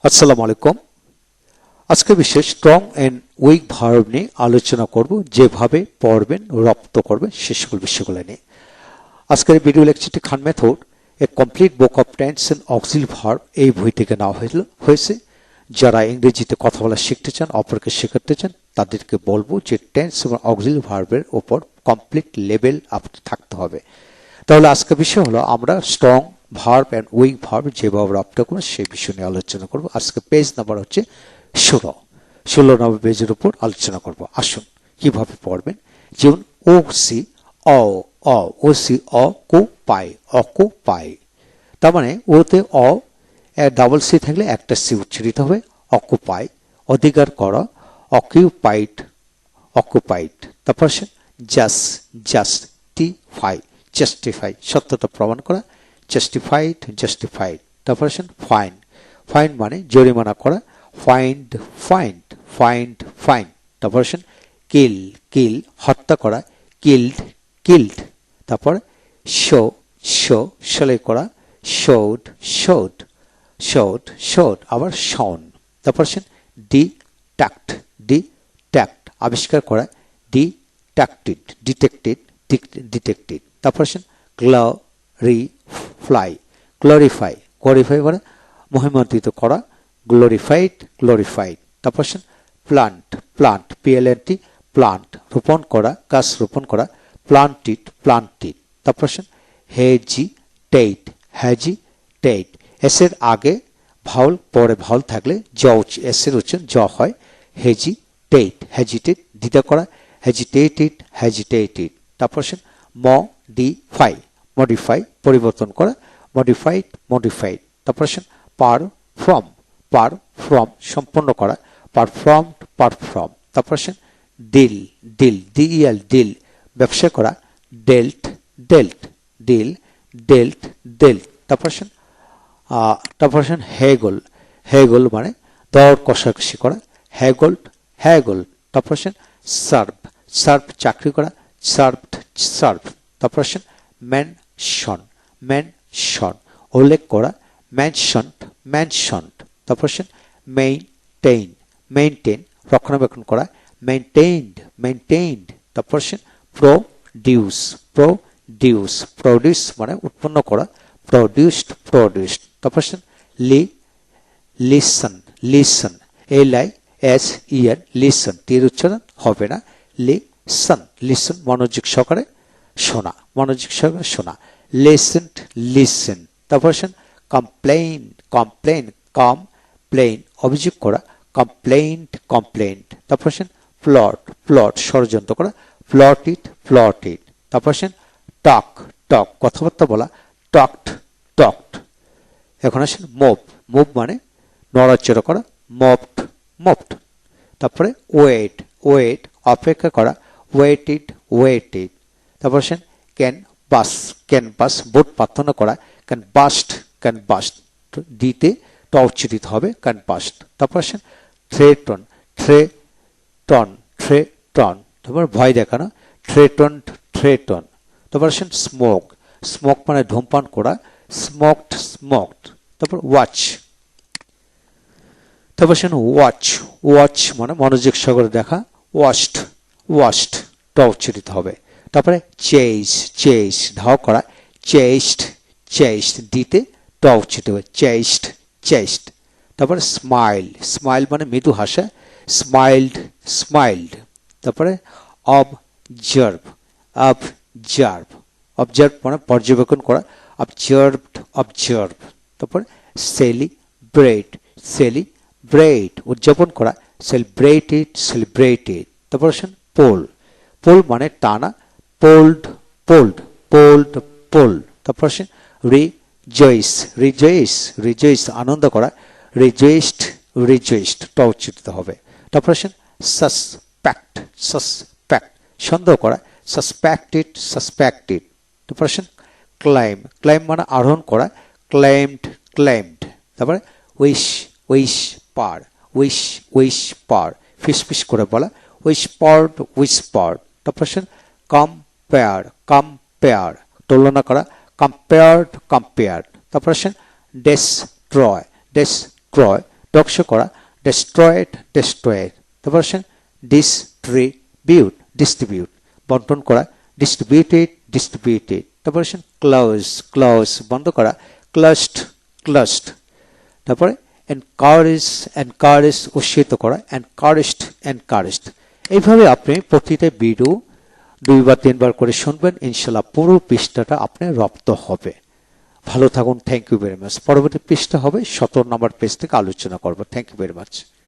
আসসালামু আলাইকুম। আজকে বিশেষ স্ট্রং এন্ড উইক ভার্ব নিয়ে আলোচনা করব, যেভাবে পড়বেন রপ্ত করবেন সে সকল বিষয়গুলো নিয়ে। আজকের ভিডিও লেকচারটি খান মেথড এ complete book of tense and auxiliary verb এই বই থেকে নেওয়া হয়েছে। যারা ইংরেজিতে কথা বলা শিখতে চান, অপরকে শেখাতে চান, তাদেরকে বলবো যে টেন্স এবং অক্সিলারি ভার্বের উপর কমপ্লিট লেভেল আপনার থাকতে হবে। তাহলে আজকের বিষয় হলো আমরা strong verb and weak verb যেভাবে রপ্ত করবো সেই বিষয় নিয়ে আলোচনা করব। আজকে পেজ নাম্বার হচ্ছে 16 নম্বর পেজের উপর আলোচনা করব। আসুন কিভাবে পড়বেন। যেমন ও সি ও সি অকুপাই, অকুপাই, তার মানে ওতে ডাবল সি থাকলে একটা সি উচ্চারিত হবে। অকুপাই অধিকার করা, অকিউপাইড, অকুপাইড। তারপর জাস্টিফাই, জাস্টিফাই সত্যতা প্রমাণ করা, জাস্টিফাইড, জাস্টিফাইড। তারপর ফাইন, ফাইন মানে জরিমানা করা, ফাইন্ড, ফাইন্ড, ফাইন্ড, ফাইন্ড। তারপর কিল, কিল হত্যা করা, কিল্ড, কিল্ড। তারপর শো, শো সেলাই করা, শোড, শোড, শোড, শোড। আবার শন। তারপর ডিটেক্ট, ডিটেক্ট আবিষ্কার করা, ডিটেক্টেড, ডিটেক্টেড, ডিটেক্টেড। তারপর গ্লোরিফাই, গ্লোরিফাই গ্লোরিফাই করা, মহিমান্বিত করা, গ্লোরিফাইড, গ্লোরিফাইড। তারপর প্লান্ট, প্লান্ট পিএলএনটি প্লান্ট রোপণ করা, গাছ রোপণ করা, প্লান্টেড, প্লান্টেড। তারপর হেজিটেট, হেজিটেট এসের আগে ভাউল পরে ভাউল থাকলে জ এসের উচ্চারণ জ হয়। হেজিটেট, হেজিটেট দ্বিধা করা, হেজিটেটেড, হেজিটেটেড। তারপর মডিফাই, মডিফাই পরিবর্তন করা, মডিফাইড, মডিফাইড। তারপর পারফর্ম, পারফর্ম সম্পন্ন করা, পারফর্মড, পারফর্ম। তারপর ডিল, ডিল ডিএল ডিল ব্যবসা করা, ডেল্ট, ডেল্ট, ডিল, ডেল্ট, ডেল্ট। তারপর হেগল, হেগল মানে দর কষাকষি করা, হ্যাগল্ড, হ্যাগল্ড। তারপর সার্ভ, সার্ভ চাকরি করা, সার্ভড, সার্ভ। তারপর মেনশন, মেনশন উল্লেখ করা, মেনশনড, মেনশনড। তারপর মেইনটেইন, মেইনটেইন রক্ষণাবেক্ষণ করা, মেইনটেইনড, মেইনটেইনড। তারপর প্রডিউস, প্রডিউস, প্রডিউস মানে উৎপন্ন করা, প্রডিউসড, প্রডিউসড। তারপর লিসন, লিসন LISEN লিসন তীর উচ্চারণ হবে না, লিসন, লিসন মনোযোগ সহকারে শোনা, মনোযোগ সহকারে শোনা, লিসেন্ট, লিসেন। তারপর কমপ্লেইন, কমপ্লেইন, কমপ্লেইন অভিযোগ করা, কমপ্লেইন্ট, কমপ্লেইন্ট। তারপর প্লট, প্লট ষড়যন্ত্র করা, প্লটেড, প্লটেড। তারপর টক, টক কথাবার্তা বলা, টকড, টকড। এখন আসেন মুভ, মুভ মানে নড়াচড়া করা, মপড, মপড। তারপরে ওয়েট, ওয়েট অপেক্ষা করা, ওয়েটেড, ওয়েটেড। তারপর ক্যানভাস, ক্যানভাস বোর্ড প্রার্থনা করা, ক্যানভাসড, ক্যানভাসড দিতে ট উচ্চারিত হবে, ক্যানভাসড। তারপর থ্রেটন, থ্রেটন, থ্রেটন তারপর ভয় দেখানো, থ্রেটন, থ্রেটন। তারপর স্মোক, স্মোক মানে ধূমপান করা, স্মোকড, স্মোকড। তারপর ওয়াচ, তারপর ওয়াচ, ওয়াচ মানে মনোযোগ সহকারে দেখা, ওয়াশড, ওয়াশড ট উচ্চারিত হবে। তারপরে চেস, চেস ধাও করা, চেস্ট, চেস্ট দিতে ট উচ্চারিত হবে, চেস্ট, চেস্ট। তারপরে স্মাইল, স্মাইল মানে মৃদু হাসা, স্মাইলড, স্মাইলড। তারপরে অবজার্ভ, অবজার্ভ, অবজার্ভ মানে পর্যবেক্ষণ করা, অবজার্ভড, অবজার্ভ। তারপরে সেলিব্রেট, সেলিব্রেট উদযাপন করা, সেলিব্রেটেড, সেলিব্রেটেড। তারপর পোল, পোল মানে টানা, পোল্ড, পোল্ড, পোল্ড, পোল্ড। তারপর রিজয়েস, রিজয়েস, রিজয়েস আনন্দ করা, রিজয়েসড, রিজয়েসড ট উচ্চারিত হবে। তারপর সাসপেক্ট, সাসপেক্ট সন্দেহ করা, সাসপেক্টেড, সাসপেক্টেড। তারপর ক্লাইম, ক্লাইম মানে আরোহণ করা, ক্লাইমড, ক্লাইমড। তারপরে উইশ, উইশ পার, উইশ, উইশ পার ফিসফিস করে বলা, উইসপার্ড, উইসপার্ড। তারপর কম্পেয়ার, কম্পেয়ার তুলনা করা, কম্পেয়ার্ড, কম্পেয়ার্ড। তারপর ডেস্ট্রয়, ডেস্ট্রয় ধ্বংস করা, ডেস্ট্রয়েড ডেস্ট্রয়েড। তারপর আসেন ডিস্ট্রিবিউট ডিস্ট্রিবিউট, বন্টন করা, ডিস্ট্রিবিউটেড ডিস্ট্রিবিউটেড। তারপর আসেন ক্লোজ ক্লোজ, বন্ধ করা, ক্লোজড ক্লোজড। তারপরে এনকারেজ এনকারেজ, উৎসাহিত করা, এনকারেজড এনকারেজড। এইভাবে আপনি প্রতিটা ভিডিও 2 বা 3 বার করে শুনবেন, ইনশাআল্লাহ পুরো পৃষ্ঠাটা আপনার রপ্ত হবে। ভালো থাকুন, থ্যাংক ইউ ভেরি মাচ। পরবর্তী পৃষ্ঠা হবে 17 নম্বর পেজ থেকে আলোচনা করব। Thank you very much.